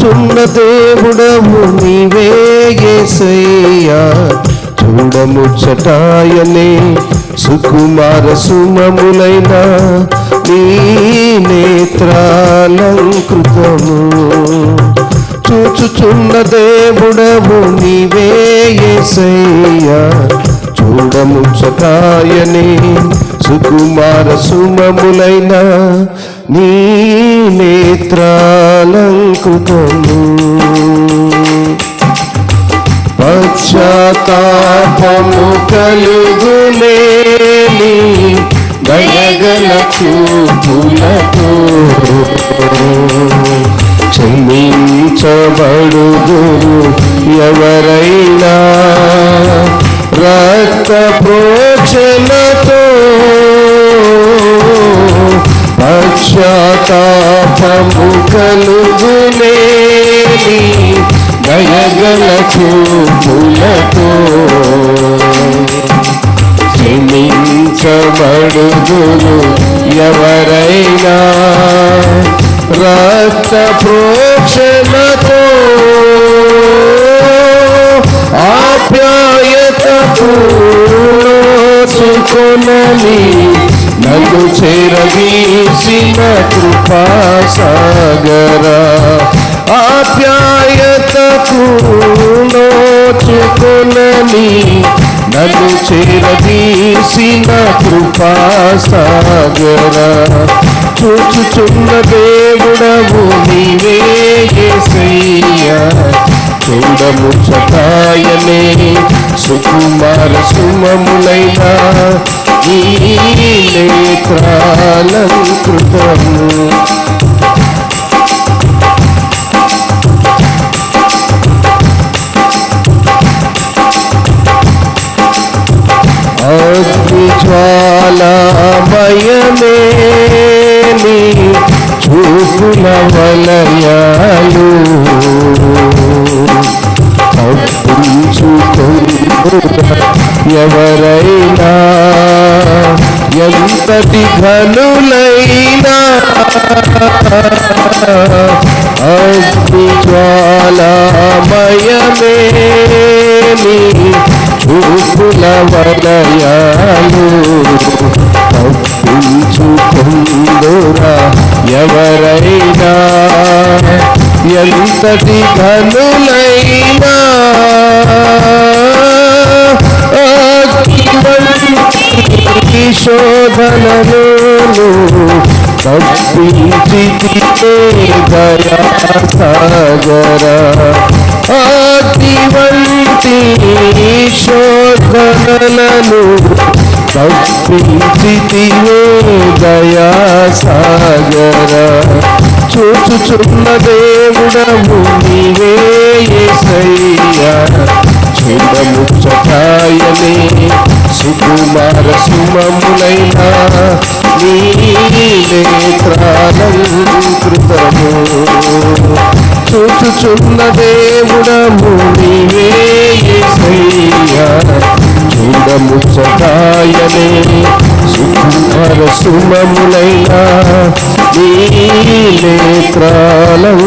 చూచుచున్న దేవుడవు నీవే యేసయ్యా, చూడముచ్చటాయనే సుకుమార సుమములైన నీ నేత్రాలంకృతము. చూచుచున్న దేవుడవు నీవే యేసయ్యా, చూడముచ్చటాయనే సుకుమార సుమములైన నీ నేత్రాలంకృతము. పశ్చాత్తాపము కలుగులేని దయగల చూపులతో క్షమించబడుదురు ఎవరైనా రక్త ప్రోక్షణతో. పశ్చాత్తాపము కలుగులేని దయగల చూపులతో క్షమించబడుదురు ఎవరైనా రక్త ప్రోక్షణతో. ఆప్యాయతతో నోచుకొనని నన్ను చేరదీసిన కృపాసాగర. ఆప్యాయతకు నోచుకొనని నన్ను చేరదీసిన కృపాసాగర. చూచుచున్న దేవుడవు నీవే యేసయ్యా, చూడముచ్చటాయనే సుకుమార సుమములైన నీ నేత్రాలంకృతము. అగ్నిజ్వాలామయమే నీ చూపుల వలయాలు ఎవరైనా ఎంతటి ఘనులైనా. అగ్నిజ్వాలామయమే నీ చూపుల వలయాలు తప్పించుకుందురా ఎవరైనా ఎంతటి ఘనులైనా. శోధనలు తప్పించితే దయా సాగర. అటువంటి శోధనలను తప్పించితే దయా సాగర. చూచుచున్న దేవుడవు నీవే యేసయ్యా, చూడముచ్చటాయనే సుకుమార సుమములైన నీ నేత్రాలంకృతము. చూచుచున్న దేవుడవు నీవే యేసయ్యా, చూడముచ్చటాయనే సుకుమార సుమములైన నీ నేత్రాలంకృతము.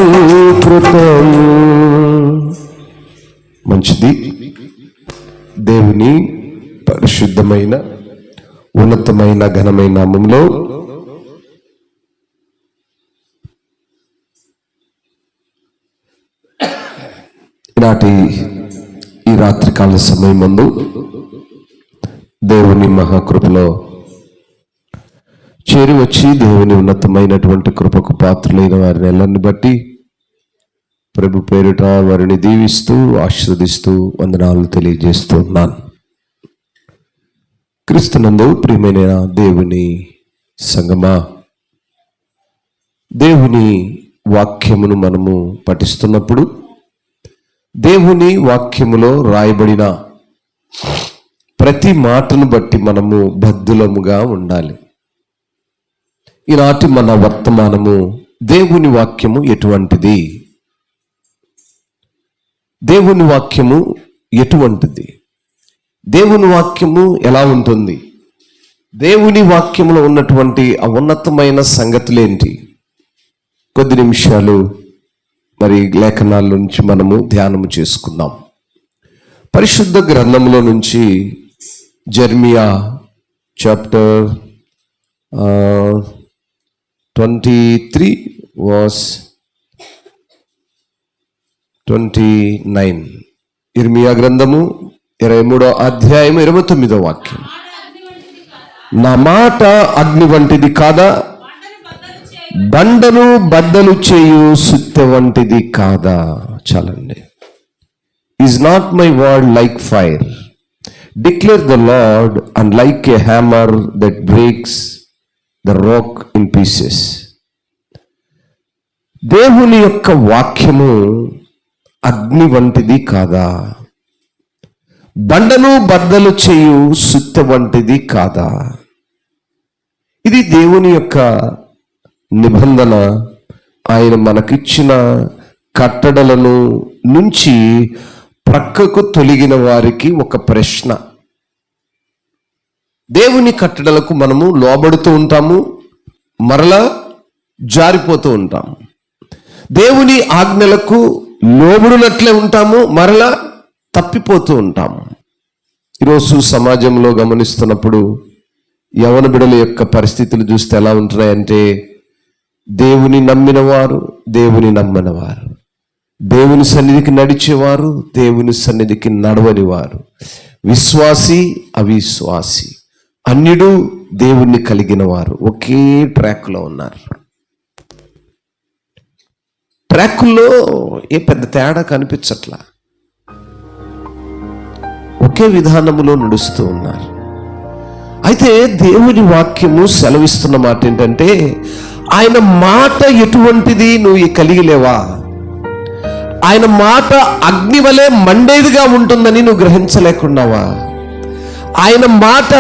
మంచిది. దేవుని పరిశుద్ధమైన ఉన్నతమైన ఘనమైన నామములో ఈనాటి ఈ రాత్రికాల సమయం ముందు దేవుని మహాకృపలో చేరి వచ్చి దేవుని ఉన్నతమైనటువంటి కృపకు పాత్రులైన వారిని ಎಲ್ಲರನ್ನು బట్టి ప్రభు పేరిట వారిని దీవిస్తూ ఆశీర్వదిస్తూ వందనాలు తెలియజేస్తున్నాను. క్రీస్తునందు ప్రియమైన దేవుని సంగమా, దేవుని వాక్యమును మనము పఠిస్తున్నప్పుడు దేవుని వాక్యములో రాయబడిన ప్రతి మాటను బట్టి మనము బద్ధులముగా ఉండాలి. ఈనాటి మన వర్తమానము దేవుని వాక్యము ఎటువంటిది, దేవుని వాక్యము ఎటువంటిది, దేవుని వాక్యము ఎలా ఉంటుంది, దేవుని వాక్యములో ఉన్నటువంటి ఆ ఉన్నతమైన సంగతులేంటి, కొద్ది నిమిషాలు మరి లేఖనాల నుంచి మనము ధ్యానము చేసుకుందాం. పరిశుద్ధ గ్రంథంలో నుంచి జెర్మియా చాప్టర్ 23 verse 29. ఇర్మియా గ్రంథము 23వ అధ్యాయం 29వ వాక్యం. నా మాట అగ్ని వంటిది కాదా, బండను బద్దలు చేయు సుత్తె వంటిది కాదా. చాలండి. Is not my word like fire, declare the lord, and like a hammer that breaks the rock in pieces. దేవుని యొక్క వాక్యము అగ్ని వంటిది కాదా, బండను బద్దలు చేయు సుత్తె వంటిది కాదా. ఇది దేవుని యొక్క నిబంధన. ఆయన మనకిచ్చిన కట్టడలను నుంచి ప్రక్కకు తొలగిన వారికి ఒక ప్రశ్న. దేవుని కట్టడలకు మనము లోబడుతూ ఉంటాము, మరలా జారిపోతూ ఉంటాము. దేవుని ఆజ్ఞలకు లోబడినట్లే ఉంటాము, మరలా తప్పిపోతూ ఉంటాము. ఈరోజు సమాజంలో గమనిస్తున్నప్పుడు యవన బిడ్డల యొక్క పరిస్థితులు చూస్తే ఎలా ఉంటున్నాయంటే, దేవుని నమ్మినవారు, దేవుని నమ్మనివారు, దేవుని సన్నిధికి నడిచేవారు, దేవుని సన్నిధికి నడవని వారు, విశ్వాసి అవిశ్వాసి, అన్యుడు దేవుణ్ణి కలిగిన వారు ఒకే ట్రాక్లో ఉన్నారు. ట్రాకుల్లో ఏ పెద్ద తేడా కనిపించట్లా, ఒకే విధానములో నడుస్తూ ఉన్నారు. అయితే దేవుని వాక్యము సెలవిస్తున్న మాట ఏంటంటే, ఆయన మాట ఎటువంటిది నువ్వు కలిగి లేవా, ఆయన మాట అగ్ని వలె మండేదిగా ఉంటుందని నువ్వు గ్రహించలేకున్నావా. ఆయన మాట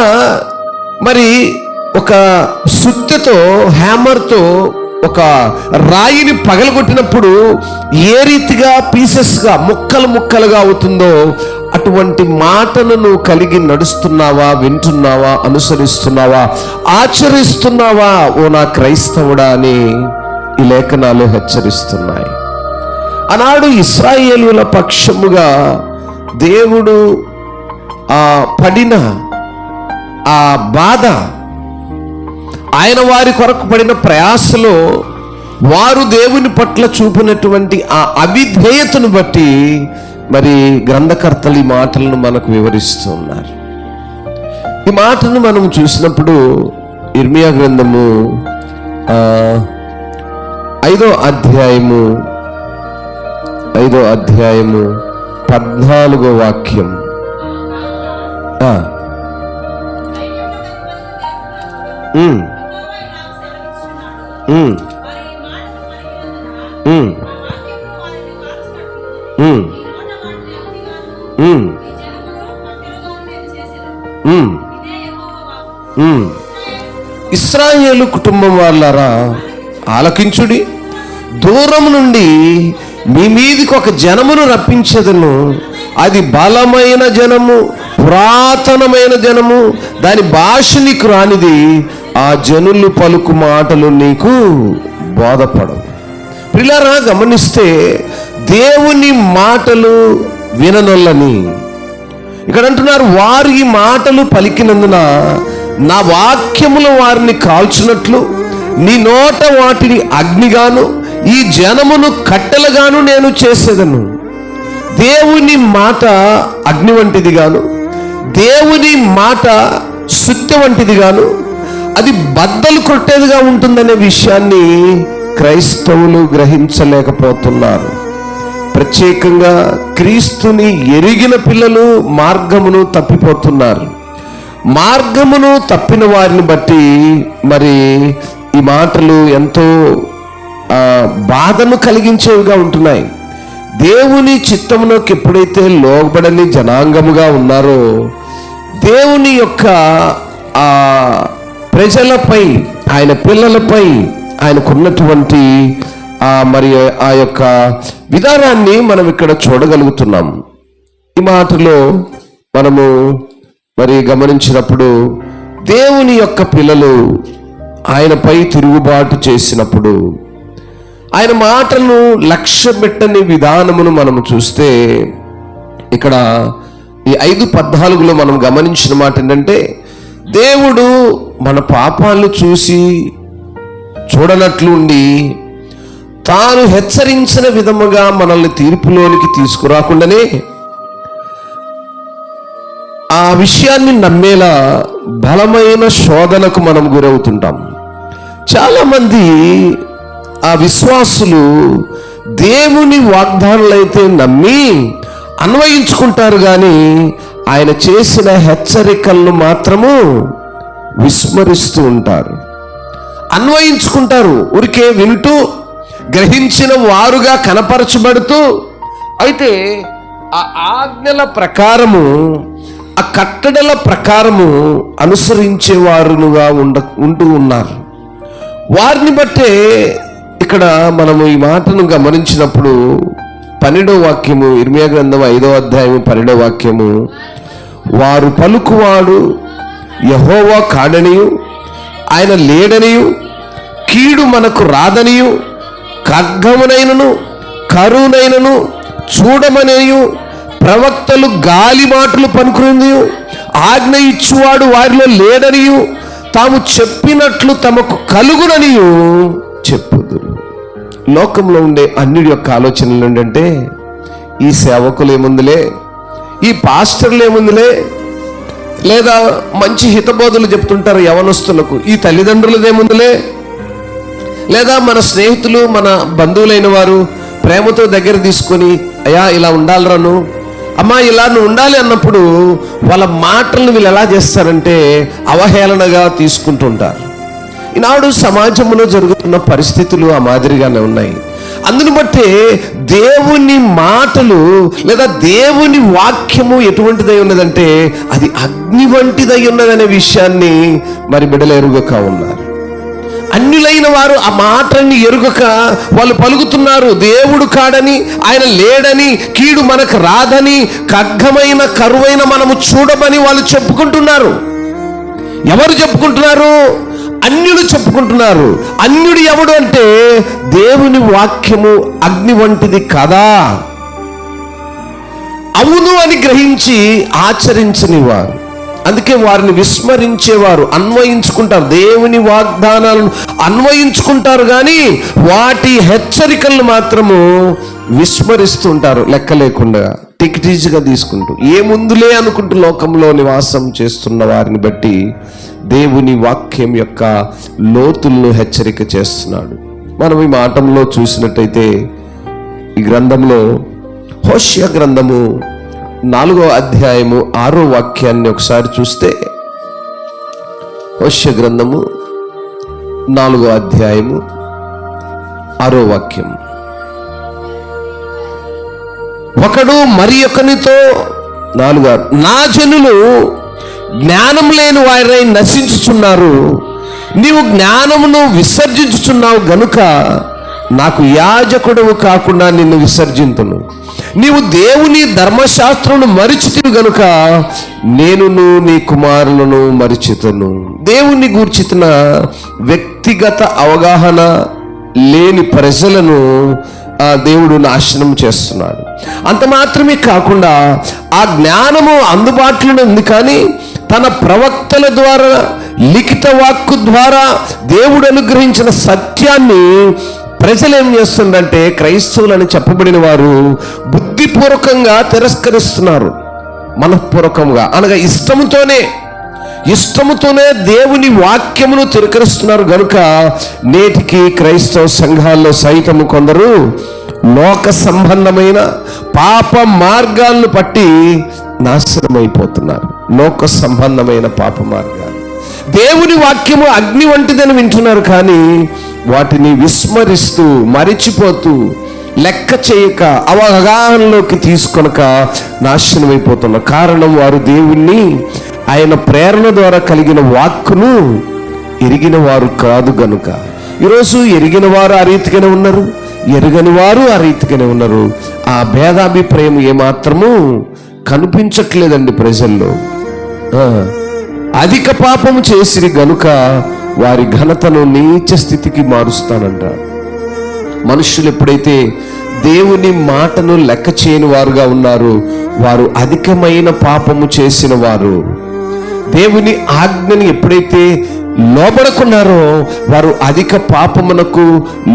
మరి ఒక సుత్తెతో, హ్యామర్తో ఒక రాయిని పగలగొట్టినప్పుడు ఏ రీతిగా పీసెస్గా, ముక్కలు ముక్కలుగా అవుతుందో అటువంటి మాటను నువ్వు కలిగి నడుస్తున్నావా, వింటున్నావా, అనుసరిస్తున్నావా, ఆచరిస్తున్నావా ఓ నా క్రైస్తవుడా అని ఈ లేఖనాలు హెచ్చరిస్తున్నాయి. ఆనాడు ఇశ్రాయేలుల పక్షముగా దేవుడు పడిన ఆ బాధ, ఆయన వారి కొరకు పడిన ప్రయాసలో వారు దేవుని పట్ల చూపినటువంటి ఆ అవిధేయతను బట్టి మరి గ్రంథకర్తలు ఈ మాటలను మనకు వివరిస్తున్నారు. ఈ మాటను మనం చూసినప్పుడు ఇర్మియా గ్రంథము 5వ అధ్యాయము 14వ వాక్యం. ఇశ్రాయేలు కుటుంబం వాళ్ళారా, ఆలకించుడి. దూరం నుండి మీ మీదికి ఒక జనమును రప్పించేదను, అది బలమైన జనము, పురాతనమైన జనము, దాని భాష నీకు రానిది, ఆ జనులు పలుకు మాటలు నీకు బోధపడవు. ప్రియులారా, గమనిస్తే దేవుని మాటలు విననొల్లని ఇక్కడ అంటున్నారు. వారు ఈ మాటలు పలికినందున నా వాక్యములు వారిని కాల్చున్నట్లు నీ నోట వాటిని అగ్నిగాను ఈ జనమును కట్టెలుగాను నేను చేసేదను. దేవుని మాట అగ్ని వంటిది గాను, దేవుని మాట సుత్తె వంటిది గాను, అది బద్దలు కొట్టేదిగా ఉంటుందనే విషయాన్ని క్రైస్తవులు గ్రహించలేకపోతున్నారు. ప్రత్యేకంగా క్రీస్తుని ఎరిగిన పిల్లలు మార్గమును తప్పిపోతున్నారు. మార్గమును తప్పిన వారిని బట్టి మరి ఈ మాటలు ఎంతో బాధను కలిగించేవిగా ఉంటున్నాయి. దేవుని చిత్తమునకు ఎప్పుడైతే లోబడని జనాంగముగా ఉన్నారో, దేవుని యొక్క ప్రజలపై, ఆయన పిల్లలపై ఆయనకున్నటువంటి మరి ఆ యొక్క విధానాన్ని మనం ఇక్కడ చూడగలుగుతున్నాం. ఈ మాటలో మనము మరి గమనించినప్పుడు దేవుని యొక్క పిల్లలు ఆయనపై తిరుగుబాటు చేసినప్పుడు ఆయన మాటలను లక్ష్య పెట్టని విధానమును మనం చూస్తే ఇక్కడ ఈ 5:14 మనం గమనించిన మాట ఏంటంటే, దేవుడు మన పాపాలను చూడనట్లుండి తాను హెచ్చరించిన విధముగా మనల్ని తీర్పులోనికి తీసుకురాకుండానే ఆ విషయాన్ని నమ్మేలా బలమైన శోధనకు మనం గురవుతుంటాం. చాలామంది ఆ విశ్వాసులు దేవుని వాగ్దానాలైతే నమ్మి అన్వయించుకుంటారు, కానీ ఆయన చేసిన హెచ్చరికలను మాత్రము విస్మరిస్తూ ఉంటారు. అన్వయించుకుంటారు, ఊరికే వింటూ గ్రహించిన వారుగా కనపరచబడుతూ, అయితే ఆ ఆజ్ఞల ప్రకారము, ఆ కట్టడల ప్రకారము అనుసరించేవారుగా ఉంటూ ఉన్నారు. వారిని బట్టే ఇక్కడ మనము ఈ మాటను గమనించినప్పుడు 12వ వాక్యము, ఇర్మియా గ్రంథం 5వ అధ్యాయము 12వ వాక్యము, వారు పలుకువాడు యెహోవా కాడనియు ఆయన లేడనియు, కీడు మనకు రాదనియు, ఖడ్గమునైనను కరువునైనను చూడమనియు, ప్రవక్తలు గాలి మాటలు పలుకునియు, ఆజ్ఞ ఇచ్చువాడు వారిలో లేడనియు, తాము చెప్పినట్లు తమకు కలుగుననియు చెప్పుదురు. లోకంలో ఉండే అన్నిటి యొక్క ఆలోచనలు ఏంటంటే, ఈ సేవకులు ఏముందిలే, ఈ పాస్టర్లు ఏముందిలే, లేదా మంచి హితబోధలు చెప్తుంటారు యవనస్తులకు, ఈ తల్లిదండ్రులదేముందిలే, లేదా మన స్నేహితులు మన బంధువులైన వారు ప్రేమతో దగ్గర తీసుకొని, అయ్యా ఇలా ఉండాలరాను, అమ్మా ఇలా నువ్వు ఉండాలి అన్నప్పుడు వాళ్ళ మాటలను వీళ్ళు ఎలా చేస్తారంటే అవహేళనగా తీసుకుంటుంటారు. ఈనాడు సమాజంలో జరుగుతున్న పరిస్థితులు ఆ మాదిరిగానే ఉన్నాయి. అందును బట్టి దేవుని మాటలు లేదా దేవుని వాక్యము ఎటువంటిదై ఉన్నదంటే అది అగ్ని వంటిదై ఉన్నదనే విషయాన్ని మరి బిడ్డలు ఎరుగక ఉన్నారు. అన్యులైన వారు ఆ మాటని ఎరుగక వాళ్ళు పలుకుతున్నారు, దేవుడు కాడని, ఆయన లేడని, కీడు మనకు రాదని, ఖడ్గమైన కరువైన మనము చూడమని వాళ్ళు చెప్పుకుంటున్నారు. ఎవరు చెప్పుకుంటున్నారు? అన్యులు చెప్పుకుంటున్నారు. అన్యుడు ఎవడు అంటే దేవుని వాక్యము అగ్ని వంటిది కదా, అవును అని గ్రహించి ఆచరించని వారు. అందుకే వారిని విస్మరించేవారు అన్వయించుకుంటారు, దేవుని వాగ్దానాలను అన్వయించుకుంటారు, కానీ వాటి హెచ్చరికలను మాత్రము విస్మరిస్తుంటారు. లెక్క లేకుండా టికిటీజీగా తీసుకుంటూ ఏముందులే అనుకుంటూ లోకంలో నివాసం చేస్తున్న వారిని బట్టి దేవుని వాక్యం యొక్క లోతులను హెచ్చరిక చేస్తున్నాడు. మనం ఈ మాటంలో చూసినట్టయితే ఈ గ్రంథంలో హోషేయ గ్రంథము 4వ అధ్యాయము 6వ వాక్యాన్ని ఒకసారి చూస్తే, హోషేయ గ్రంథము 4వ అధ్యాయము 6వ వాక్యం, ఒకడు మరి ఒకనితో 4 నా జనులు జ్ఞానం లేని వారై నశించుచున్నారు, నీవు జ్ఞానమును విసర్జించుచున్నావు గనుక నాకు యాజకుడవు కాకుండా నిన్ను విసర్జింతును. నీవు దేవుని ధర్మశాస్త్రమును మరిచితివి గనుక నేనును నీ కుమారులను మరిచితును. దేవుని గూర్చిన వ్యక్తిగత అవగాహన లేని ప్రజలను దేవుడు నాశనం చేస్తున్నాడు. అంత మాత్రమే కాకుండా ఆ జ్ఞానము అందుబాటులో ఉంది, కానీ తన ప్రవక్తల ద్వారా, లిఖిత వాక్కు ద్వారా దేవుడు అనుగ్రహించిన సత్యాన్ని ప్రజలు ఏం చేస్తుందంటే, క్రైస్తవులని చెప్పబడిన వారు బుద్ధిపూర్వకంగా తిరస్కరిస్తున్నారు. మనఃపూర్వకంగా అనగా ఇష్టముతోనే దేవుని వాక్యమును తిరస్కరిస్తున్నారు. గనుక నేటికి క్రైస్తవ సంఘాల్లో సైతము కొందరు లోక సంబంధమైన పాప మార్గాలను పట్టి నాశనమైపోతున్నారు. లోక సంబంధమైన పాప మార్గాలు, దేవుని వాక్యము అగ్ని వంటిదని వింటున్నారు, కానీ వాటిని విస్మరిస్తూ మరిచిపోతూ లెక్క చేయక అవగాహనలోకి తీసుకొనక నాశనమైపోతున్నారు. కారణం వారు దేవుణ్ణి ఆయన ప్రేరణ ద్వారా కలిగిన వాక్కును ఎరిగిన వారు కాదు. గనుక ఈరోజు ఎరిగిన వారు ఆ రీతిగానే ఉన్నారు, ఎరగని వారు ఆ రీతిగానే ఉన్నారు. ఆ భేదాభిప్రాయం ఏమాత్రము కనిపించట్లేదండి ప్రజల్లో. అధిక పాపము చేసిరి గనుక వారి ఘనతను నీచ స్థితికి మారుస్తానంట. మనుషులు ఎప్పుడైతే దేవుని మాటను లెక్క చేయని వారుగా ఉన్నారు, వారు అధికమైన పాపము చేసిన వారు. దేవుని ఆజ్ఞని ఎప్పుడైతే లోబడుకున్నారో వారు అధిక పాపమునకు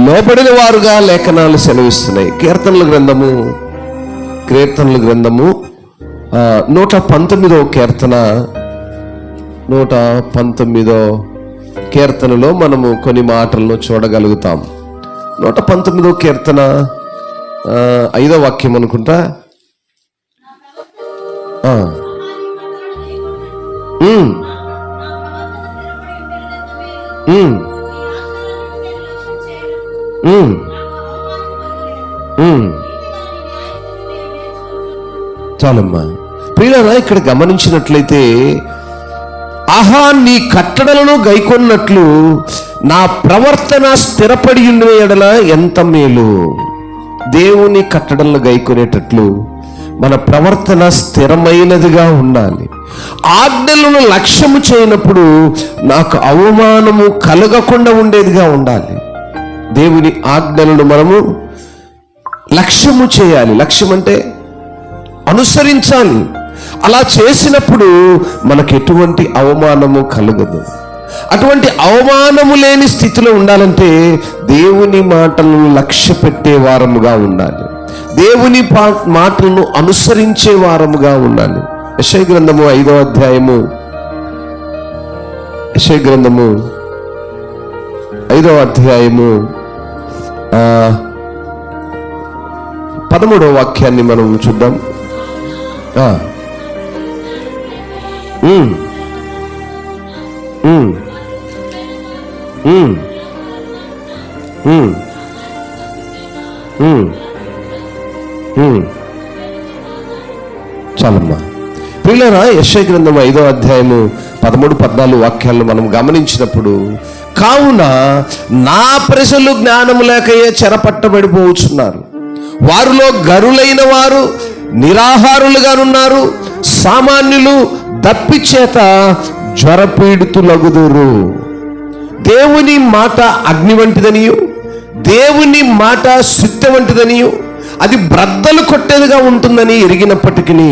లోబడిన వారుగా లేఖనాలు సెలవిస్తున్నాయి. కీర్తనల గ్రంథము 119వ కీర్తన 119వ కీర్తనలో మనము కొన్ని మాటలను చూడగలుగుతాం. 119వ కీర్తన 5వ వాక్యం అనుకుంటా. చాలమ్మా. ప్రియులారా, ఇక్కడ గమనించినట్లయితే, ఆహా నీ కట్టడలను గైకొన్నట్లు నా ప్రవర్తన స్థిరపడి ఉండే ఎడల ఎంత మేలు. దేవుని కట్టడలను గైకొనేటట్లు మన ప్రవర్తన స్థిరమైనదిగా ఉండాలి. ఆజ్ఞలను లక్ష్యము చేయనప్పుడు నాకు అవమానము కలగకుండా ఉండేదిగా ఉండాలి. దేవుని ఆజ్ఞలను మనము లక్ష్యము చేయాలి. లక్ష్యం అంటే అనుసరించాలి. అలా చేసినప్పుడు మనకు ఎటువంటి అవమానము కలగదు. అటువంటి అవమానము లేని స్థితిలో ఉండాలంటే దేవుని మాటలను లక్ష్య పెట్టే వారముగా ఉండాలి. దేవుని మాటలను అనుసరించే వారముగా ఉండాలి. యెషయా గ్రంథము 5వ అధ్యాయము 13వ వాక్యాన్ని మనం చూద్దాం. చాలమ్మా. ప్రియులారా, యెషయా గ్రంథం 5వ అధ్యాయము 13-14 వాక్యాలను మనం గమనించినప్పుడు, కావున నా ప్రజలు జ్ఞానము లేకయే చెరపట్టబడిపోతున్నారు, వారిలో గరులైన వారు నిరాహారులుగానున్నారు, సామాన్యులు దప్పిచేత జ్వరపీడితులగుదురు. దేవుని మాట అగ్ని వంటిదనియు, దేవుని మాట సుత్తి వంటిదనియు, అది బ్రద్దలు కొట్టేదిగా ఉంటుందని ఎరిగినప్పటికీ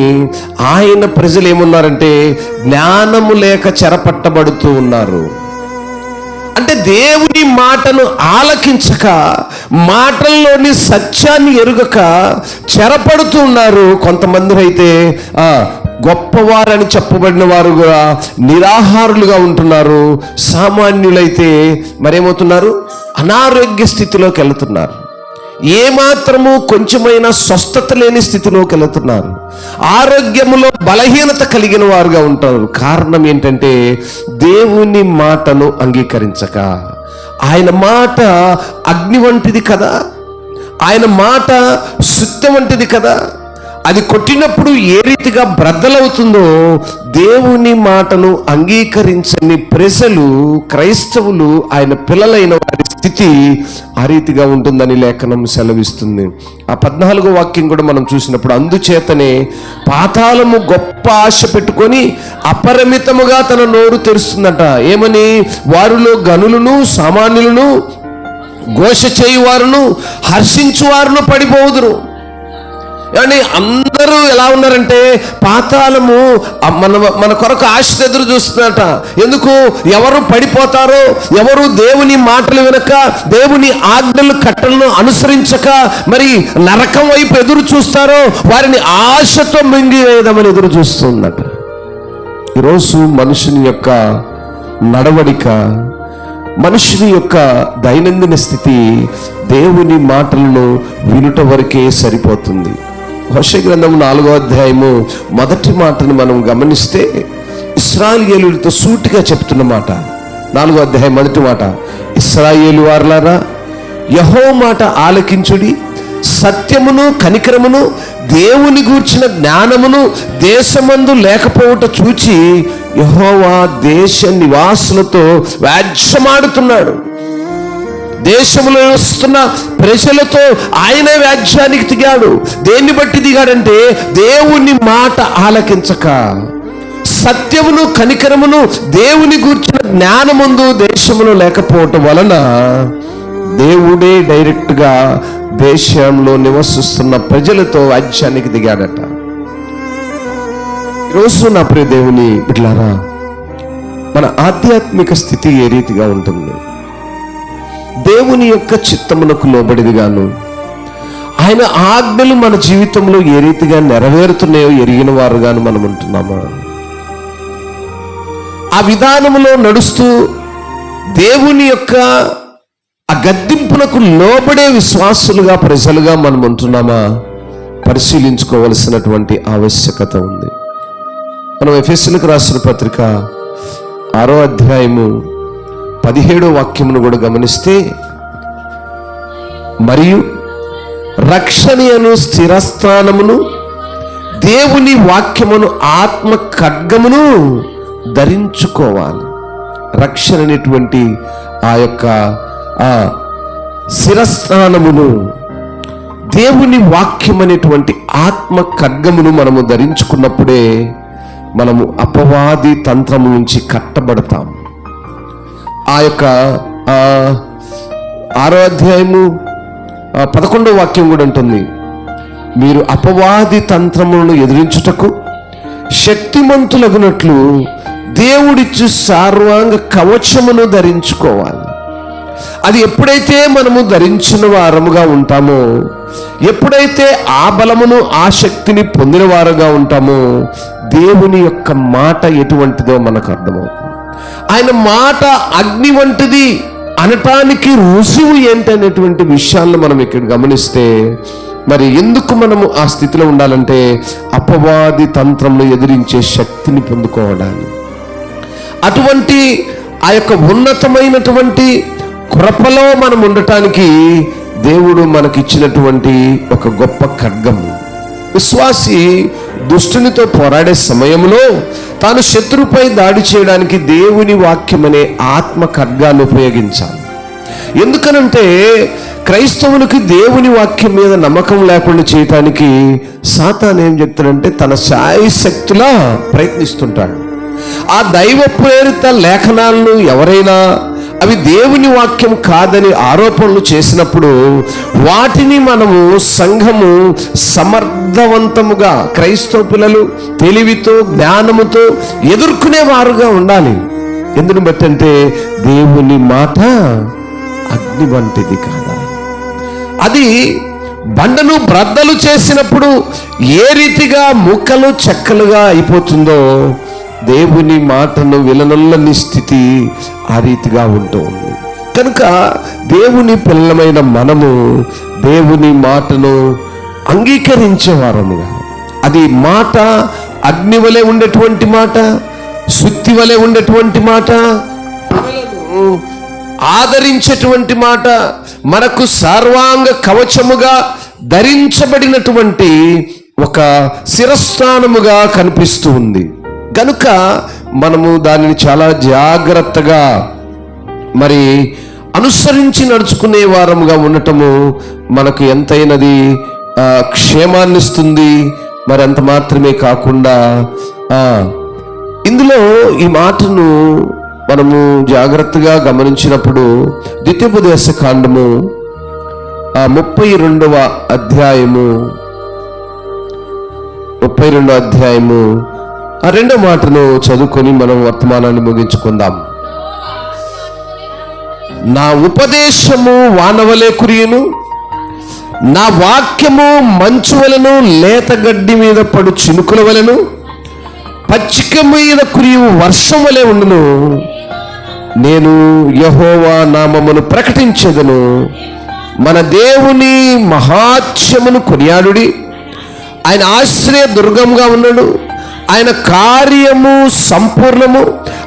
ఆయన ప్రజలు ఏమున్నారంటే జ్ఞానము లేక చెరపట్టబడుతూ ఉన్నారు. అంటే దేవుని మాటను ఆలకించక, మాటల్లోని సత్యాన్ని ఎరుగక చెరపడుతూ ఉన్నారు. కొంతమంది అయితే గొప్పవారని చెప్పబడిన వారు కూడా నిరాహారులుగా ఉంటున్నారు. సామాన్యులైతే మరేమవుతున్నారు? అనారోగ్య స్థితిలోకి వెళుతున్నారు. ఏమాత్రము కొంచెమైనా స్వస్థత లేని స్థితిలోకి వెళుతున్నారు. ఆరోగ్యములో బలహీనత కలిగిన వారుగా ఉంటారు. కారణం ఏంటంటే దేవుని మాటను అంగీకరించక. ఆయన మాట అగ్ని వంటిది కదా, ఆయన మాట సుత్తి వంటిది కదా. అది కొట్టినప్పుడు ఏ రీతిగా బ్రద్దలవుతుందో దేవుని మాటను అంగీకరించని ప్రజలు, క్రైస్తవులు, ఆయన పిల్లలైన వారి స్థితి ఆ రీతిగా ఉంటుందని లేఖనం సెలవిస్తుంది. ఆ 14వ వాక్యం కూడా మనం చూసినప్పుడు, అందుచేతనే పాతాళము గొప్ప ఆశ పెట్టుకొని అపరిమితముగా తన నోరు తెరుస్తుందట. ఏమని? వారిలో గనులను సామాన్యులను ఘోష చేయువారును హర్షించువారును పడిపోదురు. కానీ అందరూ ఎలా ఉన్నారంటే పాతాళము మన కొరకు ఆశ ఎదురు చూస్తున్నట. ఎందుకు? ఎవరు పడిపోతారో, ఎవరు దేవుని మాటలు వినక, దేవుని ఆజ్ఞలు కట్టలను అనుసరించక మరి నరకం వైపు ఎదురు చూస్తారో వారిని ఆశతో మింగివేయదామని ఎదురు చూస్తుందట. ఈరోజు మనుషుని యొక్క నడవడిక, మనుషుని యొక్క దైనందిన స్థితి దేవుని మాటలను వినుట వరకే సరిపోతుంది. హోషేయ గ్రంథం 4వ అధ్యాయము 1వ మాటను మనం గమనిస్తే, ఇశ్రాయేలులతో సూటిగా చెప్తున్న మాట. 4వ అధ్యాయం 1వ మాట, ఇశ్రాయేలు వారలారా, యెహోవా మాట ఆలకించుడి, సత్యమును కనికరమును దేవుని గూర్చిన జ్ఞానమును దేశమందు లేకపోవట చూచి యెహోవా దేశ నివాసులతో వ్యాజ్యమాడుతున్నాడు. దేశంలో వస్తున్న ప్రజలతో ఆయనే వ్యాజ్యానికి దిగాడు. దేన్ని బట్టి దిగాడంటే దేవుని మాట ఆలకించక, సత్యమును కనికరమును దేవుని గూర్చిన జ్ఞానముందు దేశములో లేకపోవటం వలన దేవుడే డైరెక్ట్గా దేశంలో నివసిస్తున్న ప్రజలతో వాద్యానికి దిగాడట. ఈరోజు నా ప్రియ దేవుని బిడ్డలారా, మన ఆధ్యాత్మిక స్థితి ఏ రీతిగా ఉంటుంది? దేవుని యొక్క చిత్తమునకు లోబడిదిగాను, ఆయన ఆజ్ఞలు మన జీవితంలో ఏ రీతిగా నెరవేరుతున్నాయో ఎరిగిన వారుగాను మనం ఉంటున్నామా? ఆ విధానంలో నడుస్తూ దేవుని యొక్క ఆ గద్దింపునకు లోబడే విశ్వాసులుగా, ప్రజలుగా మనం ఉంటున్నామా? పరిశీలించుకోవలసినటువంటి ఆవశ్యకత ఉంది. మనం ఎఫెసీయులకు రాసిన పత్రిక 6వ అధ్యాయము 17వ వాక్యమును కూడా గమనిస్తే, మరియు రక్షణయను స్థిరస్థానమును దేవుని వాక్యమును ఆత్మ ఖడ్గమును ధరించుకోవాలి. రక్షణ అనేటువంటి ఆ యొక్క ఆ శిరస్థానమును, దేవుని వాక్యం అనేటువంటి ఆత్మ ఖడ్గమును మనము ధరించుకున్నప్పుడే మనము అపవాది తంత్రము నుంచి కట్టబడతాం. ఆ యొక్క 6వ అధ్యాయము 11వ వాక్యం కూడా ఉంటుంది, మీరు అపవాది తంత్రములను ఎదిరించుటకు శక్తిమంతులగునట్లు దేవుడిచ్చు సర్వాంగ కవచమును ధరించుకోవాలి. అది ఎప్పుడైతే మనము ధరించిన వారముగా ఉంటామో, ఎప్పుడైతే ఆ బలమును ఆ శక్తిని పొందిన వారుగా ఉంటామో, దేవుని యొక్క మాట ఎటువంటిదో మనకు అర్థమవుతుంది. ఆయన మాట అగ్ని వంటిది అనటానికి రుజువు ఏంటనేటువంటి విషయాలను మనం ఇక్కడ గమనిస్తే, మరి ఎందుకు మనము ఆ స్థితిలో ఉండాలంటే అపవాది తంత్రంను ఎదిరించే శక్తిని పొందుకోవడానికి, అటువంటి ఆ యొక్క ఉన్నతమైనటువంటి కృపలో మనం ఉండటానికి దేవుడు మనకిచ్చినటువంటి ఒక గొప్ప ఖడ్గం. విశ్వాసి దుష్టునితో పోరాడే సమయంలో తాను శత్రుపై దాడి చేయడానికి దేవుని వాక్యం అనే ఆత్మ ఖడ్గాన్ని ఉపయోగించాలి. ఎందుకనంటే క్రైస్తవునికి దేవుని వాక్యం మీద నమ్మకం లేకుండా చేయటానికి సాతాను ఏం చెప్తాడంటే తన శాయశక్తులా ప్రయత్నిస్తుంటాడు. ఆ దైవ ప్రేరిత లేఖనాలను ఎవరైనా అవి దేవుని వాక్యం కాదని ఆరోపణలు చేసినప్పుడు వాటిని మనము సంఘము సమర్థవంతముగా, క్రైస్తవ పిల్లలు తెలివితో జ్ఞానముతో ఎదుర్కొనేవారుగా ఉండాలి. ఎందుని బట్టి అంటే దేవుని మాట అగ్ని వంటిది కాదా? అది బండను బ్రద్దలు చేసినప్పుడు ఏ రీతిగా ముక్కలు చెక్కలుగా అయిపోతుందో, దేవుని మాటను విననొల్లని స్థితి ఆ రీతిగా ఉంటూ ఉంది. కనుక దేవుని పిల్లలమైన మనము దేవుని మాటను అంగీకరించేవారముగా, అది మాట అగ్ని వలె ఉండేటువంటి మాట, సుత్తి వలె ఉండేటువంటి మాట, ఆదరించేటువంటి మాట, మనకు సర్వాంగ కవచముగా ధరించబడినటువంటి ఒక శిరస్థానముగా కనిపిస్తూ ఉంది. కనుక మనము దానిని చాలా జాగ్రత్తగా మరి అనుసరించి నడుచుకునే వారముగా ఉండటము మనకు ఎంతైనది క్షేమాన్ని ఇస్తుంది. మరి అంత మాత్రమే కాకుండా ఇందులో ఈ మాటను మనము జాగ్రత్తగా గమనించినప్పుడు ద్వితీయోపదేశ కాండము 32వ అధ్యాయము 2వ మాటను చదువుకొని మనం వర్తమానాన్ని ముగించుకుందాం. నా ఉపదేశము వానవలే కురియును, నా వాక్యము మంచు వలెను, లేత గడ్డి మీద పడు చినుకుల వలెను, పచ్చిక మీద కురియు వర్షం వలె ఉండును. నేను యెహోవా నామమును ప్రకటించెదను. మన దేవుని మహాత్మ్యమును కొనియాడుడి. ఆయన ఆశ్రయ దుర్గంగా ఉన్నాడు. ఆయన కార్యము సంపూర్ణము,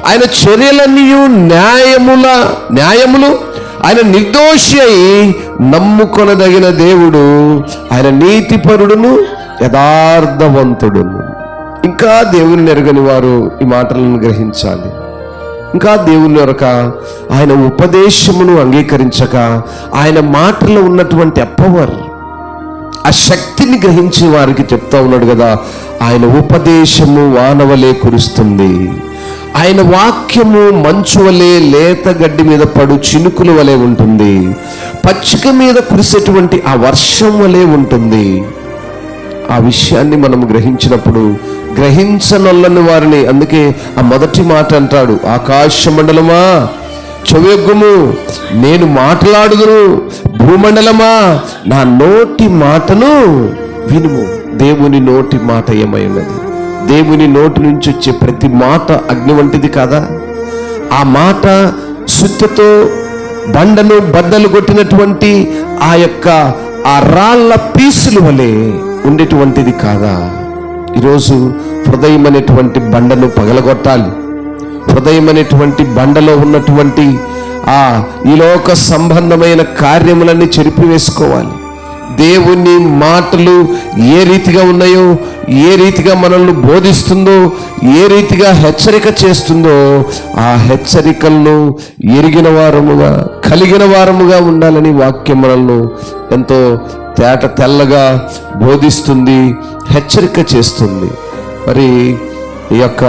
ఆయన చర్యలన్నీ న్యాయములు. ఆయన నిర్దోషి అయి నమ్ముకొనదగిన దేవుడు. ఆయన నీతిపరుడును యథార్థవంతుడును. ఇంకా దేవుని ఎరగని వారు ఈ మాటలను గ్రహించాలి. ఇంకా దేవుని ఎరక ఆయన ఉపదేశమును అంగీకరించక ఆయన మాటలో ఉన్నటువంటి పవర్, ఆ శక్తిని గ్రహించే వారికి చెప్తా ఉన్నాడు కదా, ఆయన ఉపదేశము వానవలే కురుస్తుంది, ఆయన వాక్యము మంచు వలె లేత గడ్డి మీద పడు చినుకుల వలె ఉంటుంది, పచ్చిక మీద కురిసేటువంటి ఆ వర్షం వలె ఉంటుంది. ఆ విషయాన్ని మనం గ్రహించినప్పుడు గ్రహించనొల్లని వారిని, అందుకే ఆ మొదటి మాట అంటాడు, ఆకాశ మండలమా చెవియొగ్గుము, నేను మాట్లాడుదును, భూమండలమా నా నోటి మాటను వినుము. దేవుని నోటి మాట ఏమై ఉన్నది? దేవుని నోటి నుంచి వచ్చే ప్రతి మాట అగ్ని వంటిది కాదా? ఆ మాట సుత్తెతో బండను బద్దలు కొట్టినటువంటి ఆ యొక్క ఆ రాళ్ల పీసులు వలె ఉండేటువంటిది కాదా? ఈరోజు హృదయం అనేటువంటి బండను పగలగొట్టాలి. హృదయం అనేటువంటి బండలో ఉన్నటువంటి ఈ లోక సంబంధమైన కార్యములన్నీ చెరిపివేసుకోవాలి. దేవుని మాటలు ఏ రీతిగా ఉన్నాయో, ఏ రీతిగా మనల్ని బోధిస్తుందో, ఏ రీతిగా హెచ్చరిక చేస్తుందో, ఆ హెచ్చరికలను ఎరిగిన వారముగా కలిగిన వారముగా ఉండాలని వాక్యం మనల్ని ఎంతో తెల్లగా బోధిస్తుంది, హెచ్చరిక చేస్తుంది. మరి ఈ యొక్క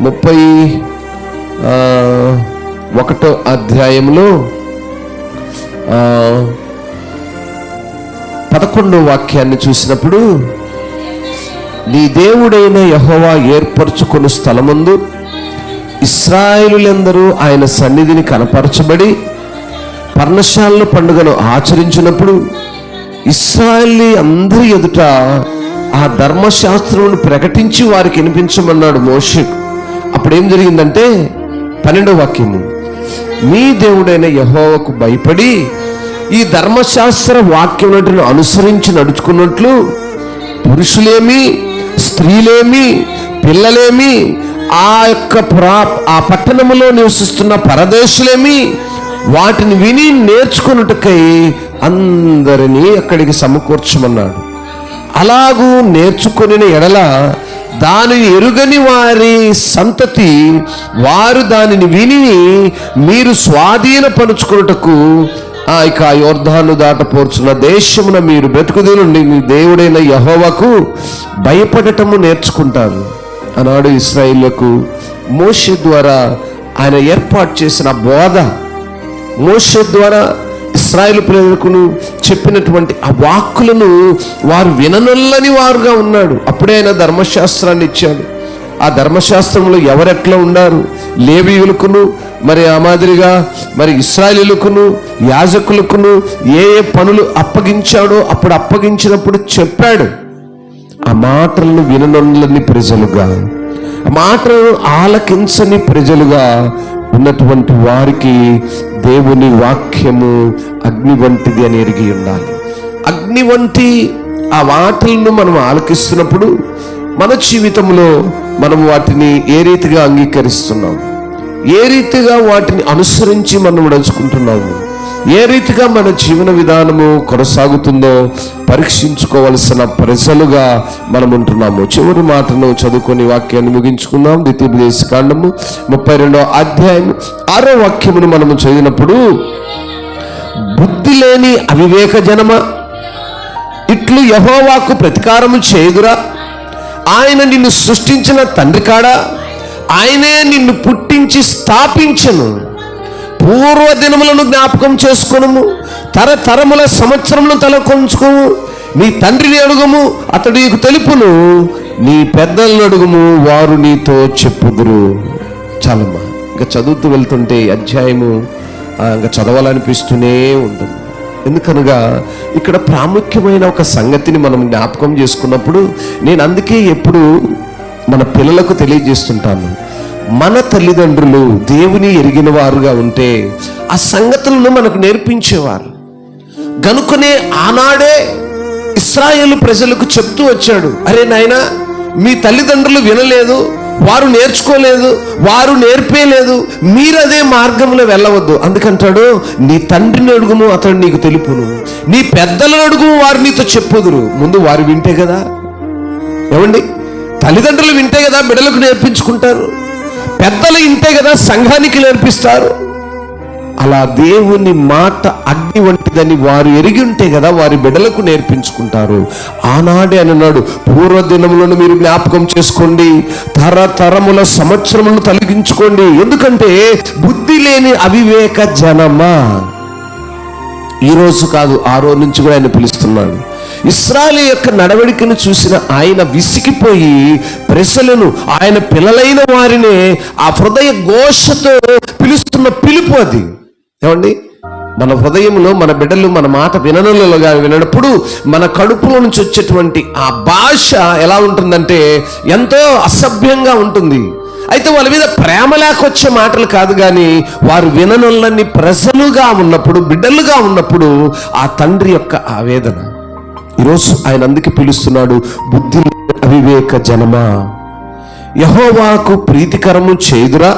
31వ అధ్యాయంలో 11వ వాక్యాన్ని చూసినప్పుడు, నీ దేవుడైన యెహోవా ఏర్పరచుకున్న స్థలమందు ఇశ్రాయేలులందరూ ఆయన సన్నిధిని కనపరచబడి పర్ణశాలల పండుగను ఆచరించినప్పుడు ఇశ్రాయేలీ అందరి ఎదుట ఆ ధర్మశాస్త్రమును ప్రకటించి వారికి వినిపించమన్నాడు మోషేకు. అప్పుడేం జరిగిందంటే 12వ వాక్యము, మీ దేవుడైన యెహోవాకు భయపడి ఈ ధర్మశాస్త్ర వాక్యములను అనుసరించి నడుచుకున్నట్లు పురుషులేమి, స్త్రీలేమి, పిల్లలేమి, ఆ పట్టణములో నివసిస్తున్న పరదేశులేమి వాటిని విని నేర్చుకున్నట్టుకై అందరినీ అక్కడికి సమకూర్చమన్నాడు. అలాగూ నేర్చుకుని ఎడల దానిని ఎరుగని వారి సంతతి వారు దానిని విని మీరు స్వాధీనపరుచుకున్నటకు ఇక యోర్దాను దాటపోర్చున్న దేశమున మీరు బ్రతుకుది నుండి మీ దేవుడైన యెహోవాకు భయపడటము నేర్చుకుంటారు అన్నాడు. ఇశ్రాయేలులకు మోషే ద్వారా ఆయన ఏర్పాటు చేసిన బోధ, మోషే ద్వారా ఇశ్రాయేలు ప్రజలకు చెప్పినటువంటి ఆ వాక్కులను వారు విననొల్లని వారుగా ఉన్నాడు. అప్పుడే ఆయన ధర్మశాస్త్రాన్ని ఇచ్చాడు. ఆ ధర్మశాస్త్రంలో ఎవరెట్లా ఉన్నారు, లేవీయులకును మరి ఆ మాదిరిగా మరి ఇశ్రాయేలీయులకును యాజకులకును ఏ ఏ పనులు అప్పగించాడో అప్పుడు అప్పగించినప్పుడు చెప్పాడు. ఆ మాటలను విననొల్లని ప్రజలుగా, ఆ మాటలను ఆలకించని ప్రజలుగా ఉన్నటువంటి వారికి దేవుని వాక్యము అగ్ని వంటిది అని ఎరిగి ఉండాలి. అగ్ని వంటి ఆ మాటలను మనం ఆలకిస్తున్నప్పుడు మన జీవితంలో మనం వాటిని ఏ రీతిగా అంగీకరిస్తున్నాం, ఏ రీతిగా వాటిని అనుసరించి మనం నడుచుకుంటున్నాము, ఏ రీతిగా మన జీవన విధానము కొనసాగుతుందో పరీక్షించుకోవలసిన ప్రజలుగా మనం ఉంటున్నాము. చివరి మాటను చదువుకొని వాక్యాన్ని ముగించుకుందాం. ద్వితీయోపదేశకాండము 32వ అధ్యాయం 6వ వాక్యమును మనము చదివినప్పుడు, బుద్ధి లేని అవివేక జనమా, ఇట్లు యెహోవాకు ప్రతికారము చేయుదురా? ఆయన నిన్ను సృష్టించిన తండ్రి కాడా? ఆయనే నిన్ను పుట్టించి స్థాపించను. పూర్వ దినములను జ్ఞాపకం చేసుకొనుము, తరతరముల సంవత్సరములను తలకొంచుకోము. నీ తండ్రిని అడుగుము, అతడు నీకు తెలుపును. నీ పెద్దలను అడుగుము, వారు నీతో చెప్పుదురు. చాలమ్మా, ఇంకా చదువుతూ వెళ్తుంటే అధ్యాయము ఇంకా చదవాలనిపిస్తూనే ఉంటుంది. ఎందుకనగా ఇక్కడ ప్రాముఖ్యమైన ఒక సంగతిని మనం జ్ఞాపకం చేసుకున్నప్పుడు, నేను అందుకే ఎప్పుడు మన పిల్లలకు తెలియజేస్తుంటాను, మన తల్లిదండ్రులు దేవుని ఎరిగిన వారుగా ఉంటే ఆ సంగతులను మనకు నేర్పించేవారు గనుకనే ఆనాడే ఇశ్రాయేలు ప్రజలకు చెప్తూ వచ్చాడు, అరే నాయనా, మీ తల్లిదండ్రులు వినలేదు, వారు నేర్చుకోలేదు, వారు నేర్పేలేదు, మీరు అదే మార్గంలో వెళ్ళవద్దు. అందుకంటాడు, నీ తండ్రిని అడుగుము, అతడు నీకు తెలుపును. నీ పెద్దలను అడుగుము, వారు నీతో చెప్పుదురు. ముందు వారు వింటే కదా, ఏమండి, తల్లిదండ్రులు వింటే కదా బిడ్డలకు నేర్పించుకుంటారు, పెద్దలు వింటే కదా సంఘానికి నేర్పిస్తారు. అలా దేవుని మాట అగ్ని వంటిదని వారు ఎరిగి ఉంటే కదా వారి బిడ్డలకు నేర్పించుకుంటారు. ఆనాడే అన్నాడు, పూర్వదినములను మీరు జ్ఞాపకం చేసుకోండి, తరతరముల సంవత్సరములను తొలగించుకోండి. ఎందుకంటే బుద్ధి లేని అవివేక జనమా. ఈరోజు కాదు, ఆ రోజు నుంచి కూడా ఆయన పిలుస్తున్నాడు. ఇశ్రాయేలు యొక్క నడవడికను చూసిన ఆయన విసిగిపోయి ప్రజలను, ఆయన పిల్లలైన వారినే ఆ హృదయ ఘోషతో పిలుస్తున్న పిలుపు అది. ఏమండి, మన హృదయంలో మన బిడ్డలు మన మాట వినప్పుడు మన కడుపులో నుంచి వచ్చేటువంటి ఆ భాష ఎలా ఉంటుందంటే ఎంతో అసభ్యంగా ఉంటుంది. అయితే వాళ్ళ మీద ప్రేమ లేకొచ్చే మాటలు కాదు, కానీ వారు విననులని ప్రజలుగా ఉన్నప్పుడు, బిడ్డలుగా ఉన్నప్పుడు ఆ తండ్రి యొక్క ఆవేదన. ఈరోజు ఆయన అందుకే పిలుస్తున్నాడు, బుద్ధి అవివేక జనమా, యెహోవాకు ప్రీతికరము చేదురా.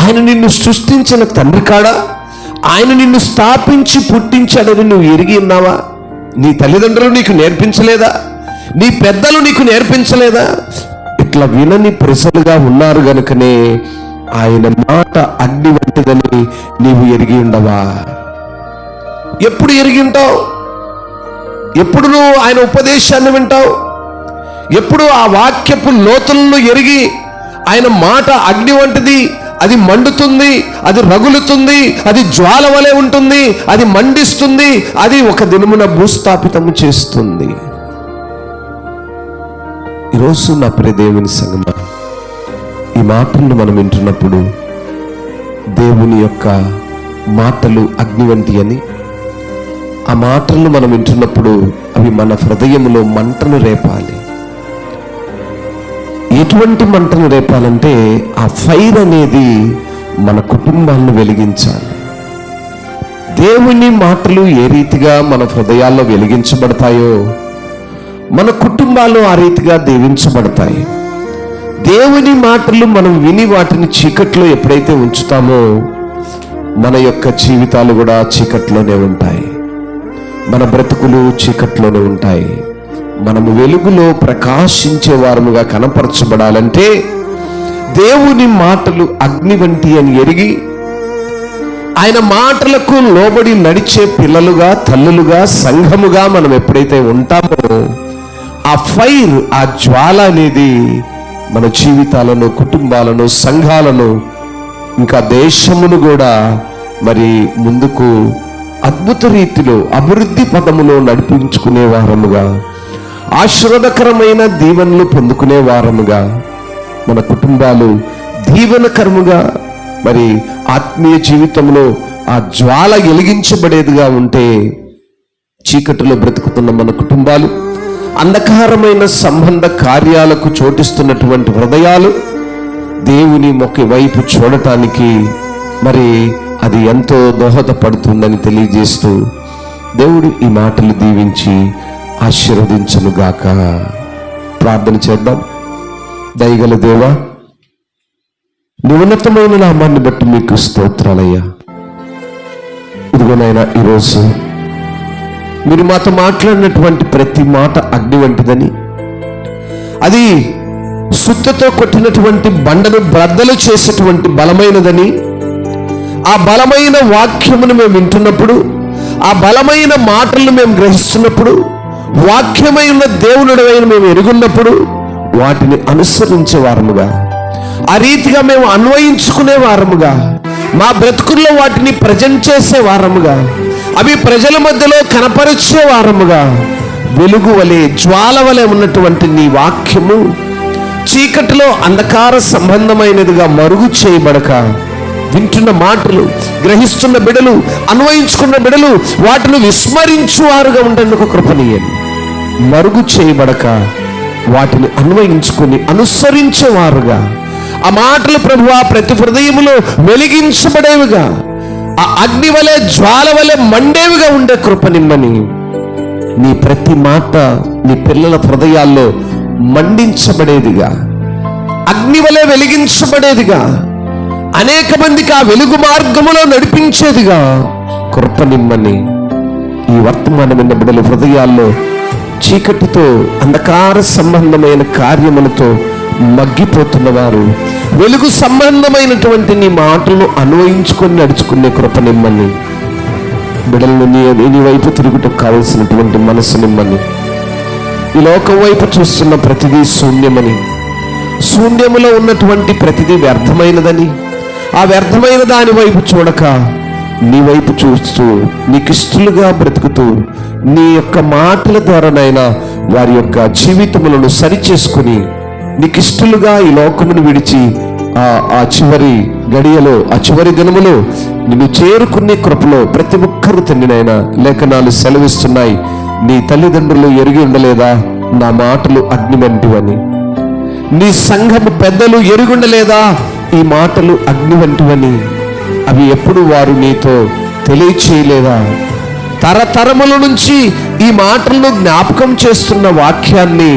ఆయన నిన్ను సృష్టించిన తండ్రి కాడా? ఆయన నిన్ను స్థాపించి పుట్టించాడని నువ్వు ఎరిగి ఉన్నావా? నీ తల్లిదండ్రులు నీకు నేర్పించలేదా? నీ పెద్దలు నీకు నేర్పించలేదా? ఇట్లా వినని ప్రజలుగా ఉన్నారు గనుకనే ఆయన మాట అగ్ని వంటిదని నీవు ఎరిగి ఉండవా? ఎప్పుడు ఎరిగి ఉంటావు? ఎప్పుడు నువ్వు ఆయన ఉపదేశాన్ని వింటావు? ఎప్పుడు ఆ వాక్యపు లోతులను ఎరిగి ఆయన మాట అగ్ని వంటిది, అది మండుతుంది, అది రగులుతుంది, అది జ్వాల వలె ఉంటుంది, అది మండిస్తుంది, అది ఒక దినమున భూస్థాపితము చేస్తుంది. ఈరోజు నా ప్రియ దేవుని సంగమా, ఈ మాటలను మనం వింటున్నప్పుడు దేవుని యొక్క మాటలు అగ్ని వంటి అని, ఆ మాటలను మనం వింటున్నప్పుడు అవి మన హృదయంలో మంటను రేపాలి. ఎటువంటి మంటను రేపాలంటే ఆ ఫైర్ అనేది మన కుటుంబాలను వెలిగించాలి. దేవుని మాటలు ఏ రీతిగా మన హృదయాల్లో వెలిగించబడతాయో మన కుటుంబాలు ఆ రీతిగా దీవించబడతాయి. దేవుని మాటలు మనం విని వాటిని చీకట్లో ఎప్పుడైతే ఉంచుతామో మన యొక్క జీవితాలు కూడా చీకట్లోనే ఉంటాయి, మన బ్రతుకులు చీకట్లోనే ఉంటాయి. మనము వెలుగులో ప్రకాశించే వారముగా కనపరచబడాలంటే దేవుని మాటలు అగ్ని వంటి అని ఎరిగి ఆయన మాటలకు లోబడి నడిచే పిల్లలుగా, తల్లులుగా, సంఘముగా మనం ఎప్పుడైతే ఉంటామో ఆ ఫైర్, ఆ జ్వాల అనేది మన జీవితాలను, కుటుంబాలను, సంఘాలను, ఇంకా దేశమును కూడా మరి ముందుకు అద్భుత రీతిలో అభివృద్ధి పదములో నడిపించుకునే వారముగా, ఆశీర్వాదకరమైన దీవెనలు పొందుకునే వారముగా, మన కుటుంబాలు దీవెనకరముగా, మరి ఆత్మీయ జీవితంలో ఆ జ్వాల వెలిగించబడేదిగా ఉంటే చీకటిలో బ్రతుకుతున్న మన కుటుంబాలు, అంధకారమైన సంబంధ కార్యాలకు చోటిస్తున్నటువంటి హృదయాలు దేవుని మొక్క వైపు చూడటానికి మరి అది ఎంతో దోహదపడుతుందని తెలియజేస్తూ దేవుడు ఈ మాటలు దీవించి ఆశీర్వదించునుగాక. ప్రార్థన చేద్దాం. దయగల దేవా, నీ ఉన్నతమైన నామాన్ని బట్టి మీకు స్తోత్రాలయ్యా. ఇదిగోనైనా ఈరోజు మీరు మాతో మాట్లాడినటువంటి ప్రతి మాట అగ్ని వంటిదని, అది సుత్తతో కొట్టినటువంటి బండను బ్రద్దలు చేసేటువంటి బలమైనదని, ఆ బలమైన వాక్యమును మేము వింటున్నప్పుడు, ఆ బలమైన మాటలను మేము గ్రహిస్తున్నప్పుడు, వాక్యమైన దేవునుడైన మేము ఎరుగున్నప్పుడు వాటిని అనుసరించే వారముగా, ఆ రీతిగా మేము అన్వయించుకునే వారముగా, మా బ్రతుకుల్లో వాటిని ప్రజెంట్ చేసే వారముగా, అవి ప్రజల మధ్యలో కనపరిచే వారముగా, వెలుగు వలె, జ్వాల వలె ఉన్నటువంటి నీ వాక్యము చీకటిలో అంధకార సంబంధమైనదిగా మరుగు చేయబడక, వింటున్న మాటలు, గ్రహిస్తున్న బిడలు, అన్వయించుకున్న బిడలు వాటిని విస్మరించువారుగా ఉండేందుకు కృపనీయండి. మరుగు చేయబడక వాటిని అన్వయించుకుని అనుసరించేవారుగా, ఆ మాటలు ప్రభువా ప్రతి హృదయములో వెలిగించబడేవిగా, ఆ అగ్ని వలె, జ్వాల వలె మండేవిగా ఉండే కృపనిమ్మని, నీ ప్రతి మాట నీ పిల్లల హృదయాల్లో మండించబడేదిగా, అగ్ని వలె వెలిగించబడేదిగా, అనేక మందికి ఆ వెలుగు మార్గములో నడిపించేదిగా కృపనిమ్మని ఈ వర్తమానం విన్న బిడ్డల హృదయాల్లో చీకటితో, అంధకార సంబంధమైన కార్యములతో మగ్గిపోతున్నవారు వెలుగు సంబంధమైనటువంటి నీ మాటలను అన్వయించుకొని నడుచుకునే కృపనిమ్మని, బిడ్డలను నీ వైపు తిరుగుటకు కావలసినటువంటి మనసు నిమ్మని, ఈ లోకం వైపు చూస్తున్న ప్రతిదీ శూన్యమని, శూన్యములో ఉన్నటువంటి ప్రతిదీ వ్యర్థమైనదని, ఆ వ్యర్థమైన దాని వైపు చూడక నీ వైపు చూస్తూ నీకిష్టలుగా బ్రతుకుతూ నీ యొక్క మాటల ద్వారానైనా వారి యొక్క జీవితములను సరిచేసుకుని నీకిష్టలుగా ఈ లోకమును విడిచి ఆ చివరి గడియలో, ఆ చివరి దినములో నిన్ను చేరుకునే కృపలో ప్రతి ఒక్కరూ తండ్రినైనా లేఖనాలు సెలవిస్తున్నాయి. నీ తల్లిదండ్రులు ఎరిగి ఉండలేదా నా మాటలు అగ్ని వంటివని? నీ సంఘము పెద్దలు ఎరుగుండలేదా ఈ మాటలు అగ్ని వంటివని? అవి ఎప్పుడు వారు నీతో తెలియచేయలేదా? తరతరముల నుంచి ఈ మాటలను జ్ఞాపకం చేస్తున్న వాక్యాన్ని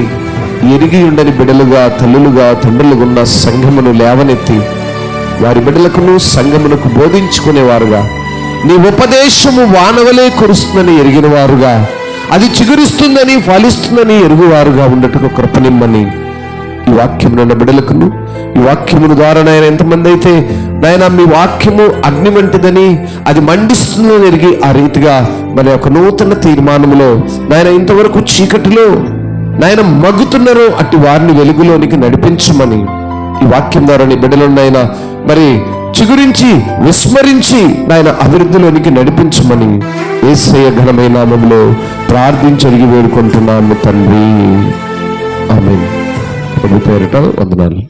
ఎరిగి ఉండని బిడ్డలుగా, తల్లులుగా, తండ్రులుగా ఉన్న సంఘమును లేవనెత్తి వారి బిడ్డలకును సంఘమునకు బోధించుకునేవారుగా, నీ ఉపదేశము వానవలే కురుస్తుందని ఎరిగిన వారుగా, అది చిగురిస్తుందని ఫలిస్తుందని ఎరుగువారుగా ఉండటకు కృపనిమ్మని ఈ వాక్యమున్న బిడ్డలకును, ఈ వాక్యమును ద్వారా నాయన ఎంతమంది అయితే నాయన మీ వాక్యము అగ్ని వంటిదని, అది మండిస్తుందని ఎరిగి ఆ రీతిగా మన యొక్క నూతన తీర్మానములో నాయన ఇంతవరకు చీకటిలో నాయన మగ్గుతున్నారో అట్టి వారిని వెలుగులోనికి నడిపించమని ఈ వాక్యం ద్వారా నీ బిడ్డలున్నాయన మరి చిగురించి విస్మరించి నాయన అభివృద్ధిలోనికి నడిపించమని యేసయ్య ఘనమైన నామములో ప్రార్థించి అడిగి వేడుకుంటున్నాము తండ్రి. ఆమేన్. ప్రభు పేరిట వందనాలు.